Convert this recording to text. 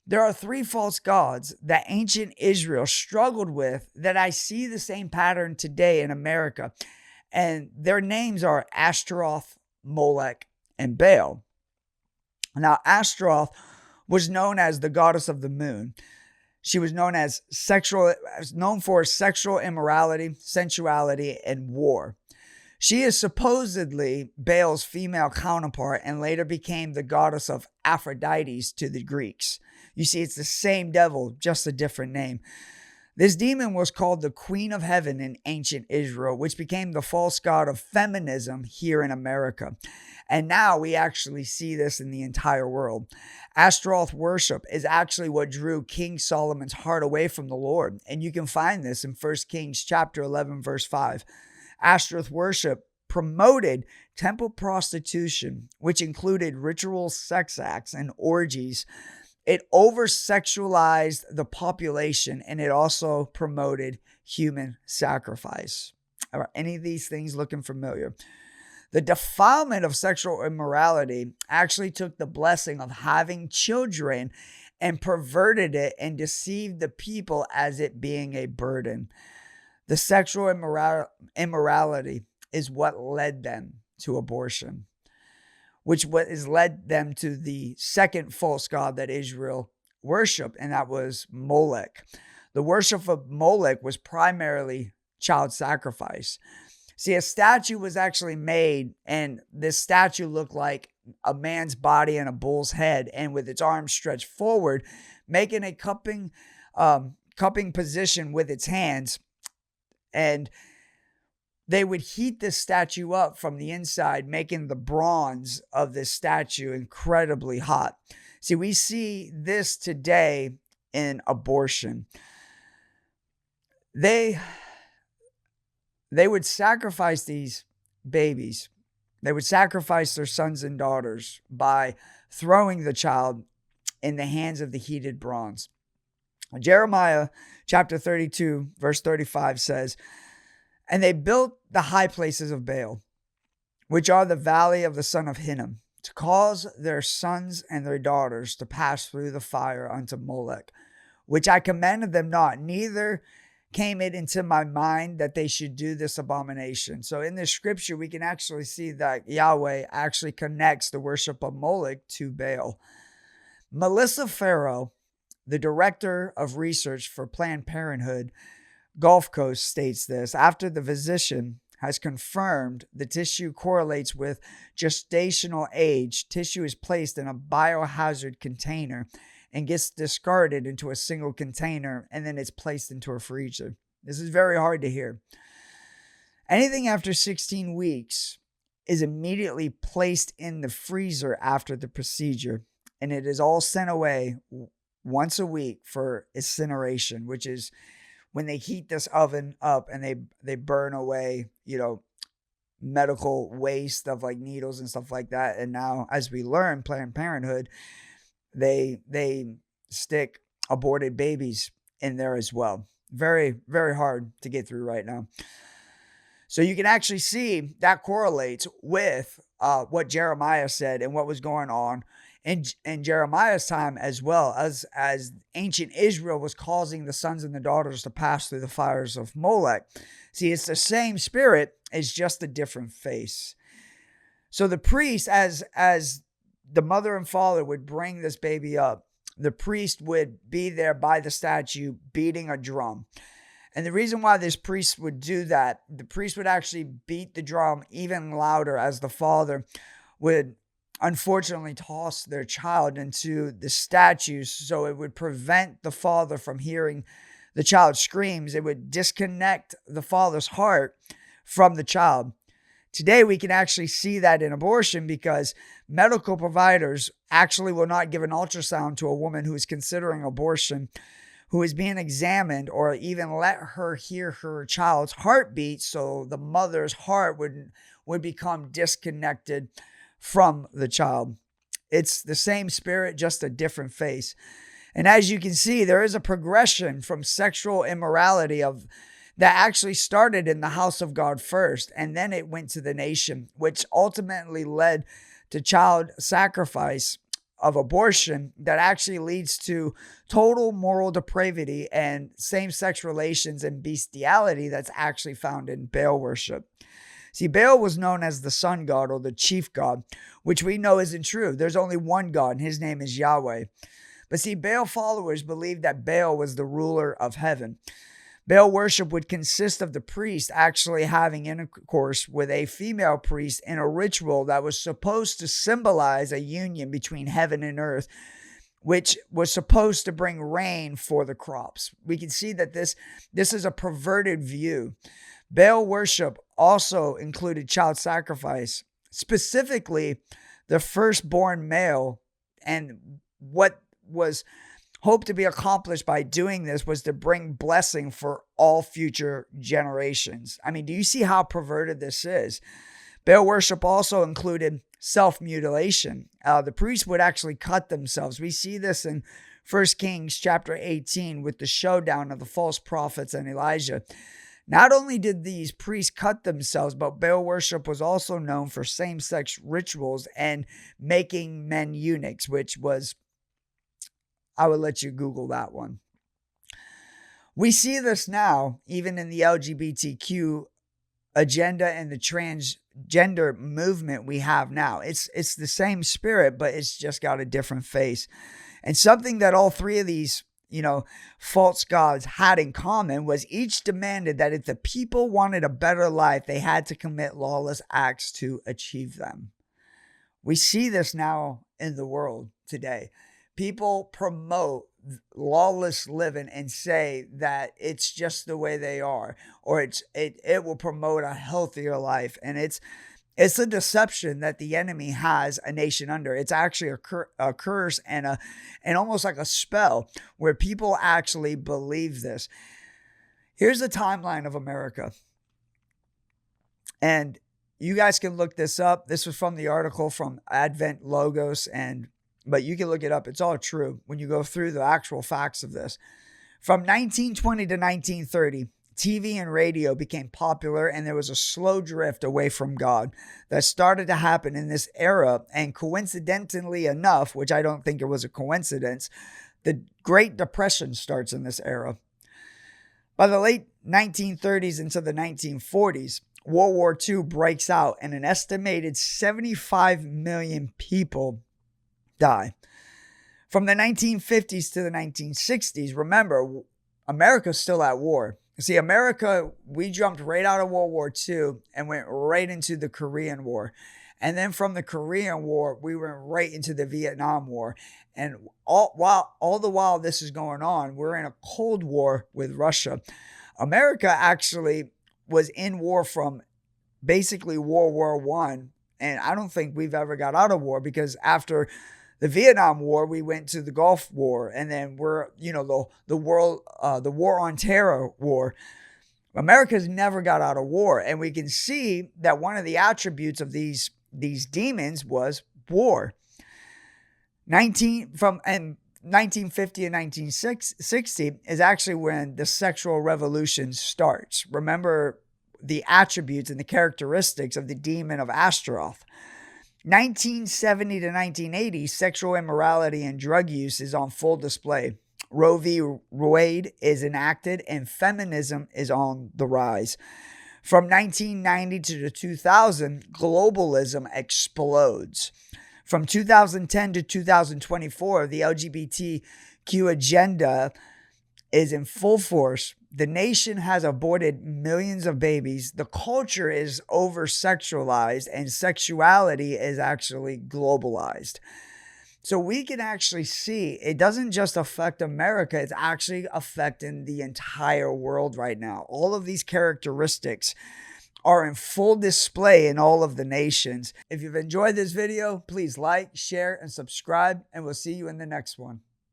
There are three false gods that ancient Israel struggled with that I see the same pattern today in America. And their names are Ashtaroth, Molech, and Baal. Now, Ashtaroth was known as the goddess of the moon. She was known for sexual immorality, sensuality, and war. She is supposedly Baal's female counterpart and later became the goddess of Aphrodite to the Greeks. You see, it's the same devil, just a different name. This demon was called the Queen of Heaven in ancient Israel, which became the false god of feminism here in America. And now we actually see this in the entire world. Ashtaroth worship is actually what drew King Solomon's heart away from the Lord. And you can find this in 1 Kings chapter 11, verse 5. Ashtaroth worship promoted temple prostitution, which included ritual sex acts and orgies. It over-sexualized the population, and it also promoted human sacrifice. Are any of these things looking familiar? The defilement of sexual immorality actually took the blessing of having children and perverted it and deceived the people as it being a burden. The sexual immorality is what led them to abortion, which has led them to the second false god that Israel worshiped, and that was Molech. The worship of Molech was primarily child sacrifice. See, a statue was actually made, and this statue looked like a man's body and a bull's head, and with its arms stretched forward, making a cupping position with its hands. And they would heat this statue up from the inside, making the bronze of this statue incredibly hot. See, we see this today in abortion. They would sacrifice these babies. They would sacrifice their sons and daughters by throwing the child in the hands of the heated bronze. Jeremiah chapter 32, verse 35 says, "And they built the high places of Baal, which are the valley of the son of Hinnom, to cause their sons and their daughters to pass through the fire unto Molech, which I commanded them not, neither came it into my mind that they should do this abomination." So in this scripture, we can actually see that Yahweh actually connects the worship of Molech to Baal. Melissa Farrow, the director of research for Planned Parenthood Gulf Coast, states this: after the physician has confirmed the tissue correlates with gestational age, tissue is placed in a biohazard container and gets discarded into a single container, and then it's placed into a freezer. This is very hard to hear. Anything after 16 weeks is immediately placed in the freezer after the procedure, and it is all sent away once a week for incineration, which is when they heat this oven up and they burn away, medical waste of like needles and stuff like that. And now, as we learn, Planned Parenthood, they stick aborted babies in there as well. Very, very hard to get through right now. So you can actually see that correlates with what Jeremiah said and what was going on in Jeremiah's time, as well as ancient Israel was causing the sons and the daughters to pass through the fires of Molech. See, it's the same spirit, it's just a different face. So the priest, as the mother and father would bring this baby up, the priest would be there by the statue beating a drum. And the reason why this priest would do that, the priest would actually beat the drum even louder as the father would unfortunately toss their child into the statues, so it would prevent the father from hearing the child's screams. It would disconnect the father's heart from the child. Today, we can actually see that in abortion because medical providers actually will not give an ultrasound to a woman who is considering abortion, who is being examined, or even let her hear her child's heartbeat, so the mother's heart would become disconnected from the child. It's the same spirit, just a different face. And as you can see, there is a progression from sexual immorality that actually started in the house of God first, and then it went to the nation, which ultimately led to child sacrifice of abortion that actually leads to total moral depravity and same-sex relations and bestiality that's actually found in Baal worship. See, Baal was known as the sun god or the chief god, which we know isn't true. There's only one God, and his name is Yahweh. But see, Baal followers believed that Baal was the ruler of heaven. Baal worship would consist of the priest actually having intercourse with a female priest in a ritual that was supposed to symbolize a union between heaven and earth, which was supposed to bring rain for the crops. We can see that this is a perverted view. Baal worship also included child sacrifice, specifically the firstborn male, and what was hoped to be accomplished by doing this was to bring blessing for all future generations. I mean, do you see how perverted this is? Baal worship also included self-mutilation. The priests would actually cut themselves. We see this in 1 Kings chapter 18 with the showdown of the false prophets and Elijah. Not only did these priests cut themselves, but Baal worship was also known for same-sex rituals and making men eunuchs, which was, I would let you Google that one. We see this now, even in the LGBTQ agenda and the transgender movement we have now. It's the same spirit, but it's just got a different face. And something that all three of these false gods had in common was each demanded that if the people wanted a better life, they had to commit lawless acts to achieve them. We see this now in the world today. People promote lawless living and say that it's just the way they are, or it will promote a healthier life. And it's a deception that the enemy has a nation under. It's actually a curse and almost like a spell where people actually believe this. Here's the timeline of America. And you guys can look this up. This was from the article from Advent Logos, but you can look it up. It's all true when you go through the actual facts of this. From 1920 to 1930, TV and radio became popular, and there was a slow drift away from God that started to happen in this era. And coincidentally enough, which I don't think it was a coincidence, the Great Depression starts in this era. By the late 1930s into the 1940s, World War II breaks out, and an estimated 75 million people die. From the 1950s to the 1960s, remember, America's still at war. See, America, we jumped right out of World War II and went right into the Korean War. And then from the Korean War, we went right into the Vietnam War. And all the while this is going on, we're in a Cold War with Russia. America actually was in war from basically World War I. And I don't think we've ever got out of war, because after the Vietnam War, we went to the Gulf War, and then we're, the War on Terror war. America's never got out of war, and we can see that one of the attributes of these demons was war. 1950 and 1960 is actually when the sexual revolution starts. Remember the attributes and the characteristics of the demon of Ashtaroth. 1970 to 1980, sexual immorality and drug use is on full display. Roe v. Wade is enacted, and feminism is on the rise. From 1990 to 2000, globalism explodes. From 2010 to 2024, the LGBTQ agenda is in full force. The nation has aborted millions of babies. The culture is over-sexualized, and sexuality is actually globalized. So we can actually see it doesn't just affect America, it's actually affecting the entire world right now. All of these characteristics are in full display in all of the nations. If you've enjoyed this video, please like, share, and subscribe, and we'll see you in the next one.